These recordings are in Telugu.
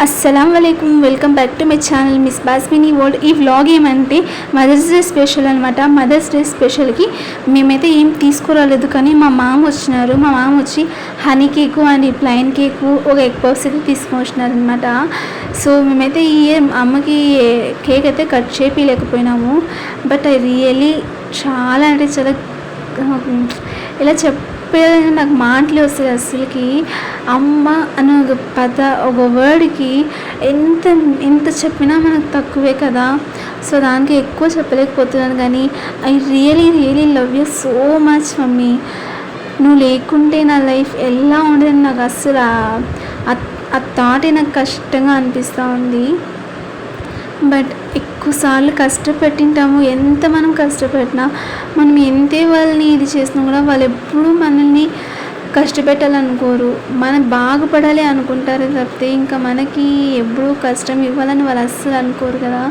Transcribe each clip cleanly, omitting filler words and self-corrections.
అస్సలం వాలేకుమ్, welcome back to my channel miss Basmini world. ఈ వ్లాగ్ ఏమంటే మదర్స్ డే స్పెషల్ అనమాట. మదర్స్ డే స్పెషల్కి మేమైతే ఏం తీసుకురాలేదు, కానీ మా మామ వచ్చినారు. మా మామ వచ్చి honey cake and plain cake ఒక ఎగ్ పఫ్స్ అయితే తీసుకొని వచ్చినారు అనమాట. సో మేమైతే ఈ ఇయర్ అమ్మకి కేక్ అయితే కట్ చేయలేకపోయినాము. బట్ ఐ రియలీ చాలా అంటే చాలా ఇలా నాకు మాటలు వస్తాయి అసలుకి. అమ్మ అనే ఒక వర్డ్కి ఎంత చెప్పినా మనకు తక్కువే కదా. సో దానికి ఎక్కువ చెప్పలేకపోతున్నాను, కానీ I really love you so much mummy. నువ్వు లేకుంటే నా లైఫ్ ఎలా ఉండేది నాకు అస్సలు ఆ థాటే నాకు కష్టంగా అనిపిస్తూ ఉంది. బట్ ఎక్కువసార్లు కష్టపెట్టింటాము. ఎంత మనం కష్టపెట్టినా, మనం ఎంతే వాళ్ళని ఇది చేసినా కూడా వాళ్ళు ఎప్పుడూ మనల్ని కష్టపెట్టాలనుకోరు, మనం బాగుపడాలి అనుకుంటారు తప్పితే ఇంకా మనకి ఎప్పుడూ కష్టం ఇవ్వాలని వాళ్ళు అస్సలు అనుకోరు కదా.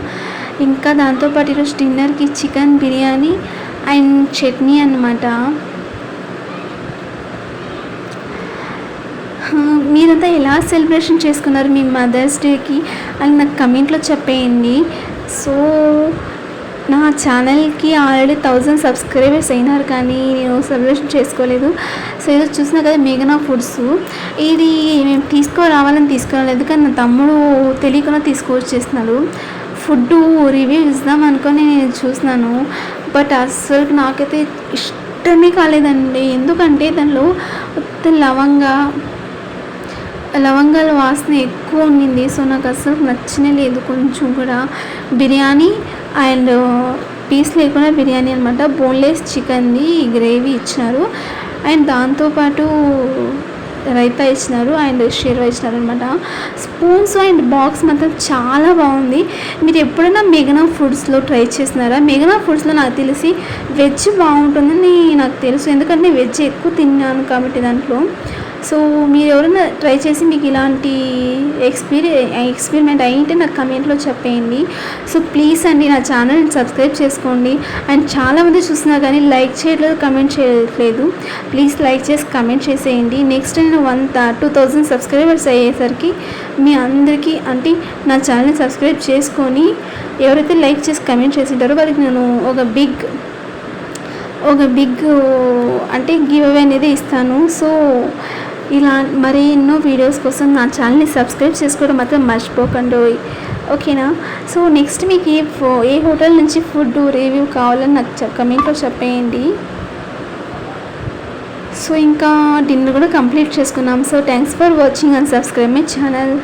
ఇంకా దాంతోపాటు ఈరోజు డిన్నర్కి చికెన్ బిర్యానీ అండ్ చట్నీ అన్నమాట. మీరంతా ఎలా సెలబ్రేషన్ చేసుకున్నారు మీ మదర్స్ డేకి అని నాకు కమెంట్లో చెప్పేయండి. సో నా ఛానల్కి ఆల్రెడీ 1000 సబ్స్క్రైబర్స్ అయినారు, కానీ నేను సెలబ్రేషన్ చేసుకోలేదు. సో ఏదో చూసినా కదా మేఘనా ఫుడ్స్, ఇది మేము తీసుకురావాలని తీసుకురాలేదు, కానీ నా తమ్ముడు తెలియకుండా తీసుకువచ్చేస్తున్నాడు. ఫుడ్ రివ్యూ ఇద్దాం అనుకొని నేను చూసినాను, బట్ అస్సలు నాకైతే ఇష్టమే కాలేదండి. ఎందుకంటే దానిలో లవంగాల వాసన ఎక్కువ ఉండింది. సో నాకు అసలు నచ్చనే లేదు కొంచెం కూడా. బిర్యానీ అండ్ పీస్ లేకుండా బిర్యానీ అనమాట. బోన్లెస్ చికెన్ది గ్రేవీ ఇచ్చినారు, అండ్ దాంతోపాటు రైతా ఇచ్చినారు అండ్ షేర్వా ఇచ్చినారు అనమాట. స్పూన్స్ అండ్ బాక్స్ మాత్రం చాలా బాగుంది. మీరు ఎప్పుడైనా మేఘనా ఫుడ్స్లో ట్రై చేసినారా? మేఘనా ఫుడ్స్లో నాకు తెలిసి వెజ్ బాగుంటుందని నాకు తెలుసు, ఎందుకంటే వెజ్ ఎక్కువ తిన్నాను కాబట్టి దాంట్లో. సో మీరు ఎవరైనా ట్రై చేసి మీకు ఇలాంటి ఎక్స్పెరిమెంట్ అయ్యింటే నాకు కమెంట్లో చెప్పేయండి. సో ప్లీజ్ అండి నా ఛానల్ని సబ్స్క్రైబ్ చేసుకోండి. అండ్ చాలామంది చూస్తున్నారు కానీ లైక్ చేయట్లేదు, కమెంట్ చేయట్లేదు. ప్లీజ్ లైక్ చేసి కమెంట్ చేసేయండి. నెక్స్ట్ నేను 2000 సబ్స్క్రైబర్స్ అయ్యేసరికి మీ అందరికీ అంటే నా ఛానల్ని సబ్స్క్రైబ్ చేసుకొని ఎవరైతే లైక్ చేసి కమెంట్ చేసింటారో వాళ్ళకి నేను ఒక బిగ్ అంటే గివ్ అవే అనేది ఇస్తాను. సో ఇలా మరి ఎన్నో వీడియోస్ కోసం నా ఛానల్ని సబ్స్క్రైబ్ చేసుకోవడం మాత్రం మర్చిపోకండి, ఓకేనా. సో నెక్స్ట్ మీకు ఏ హోటల్ నుంచి ఫుడ్ రివ్యూ కావాలని నాకు కమెంట్లో చెప్పేయండి. సో ఇంకా డిన్నర్ కూడా కంప్లీట్ చేసుకున్నాం. So thanks for watching and subscribe my channel.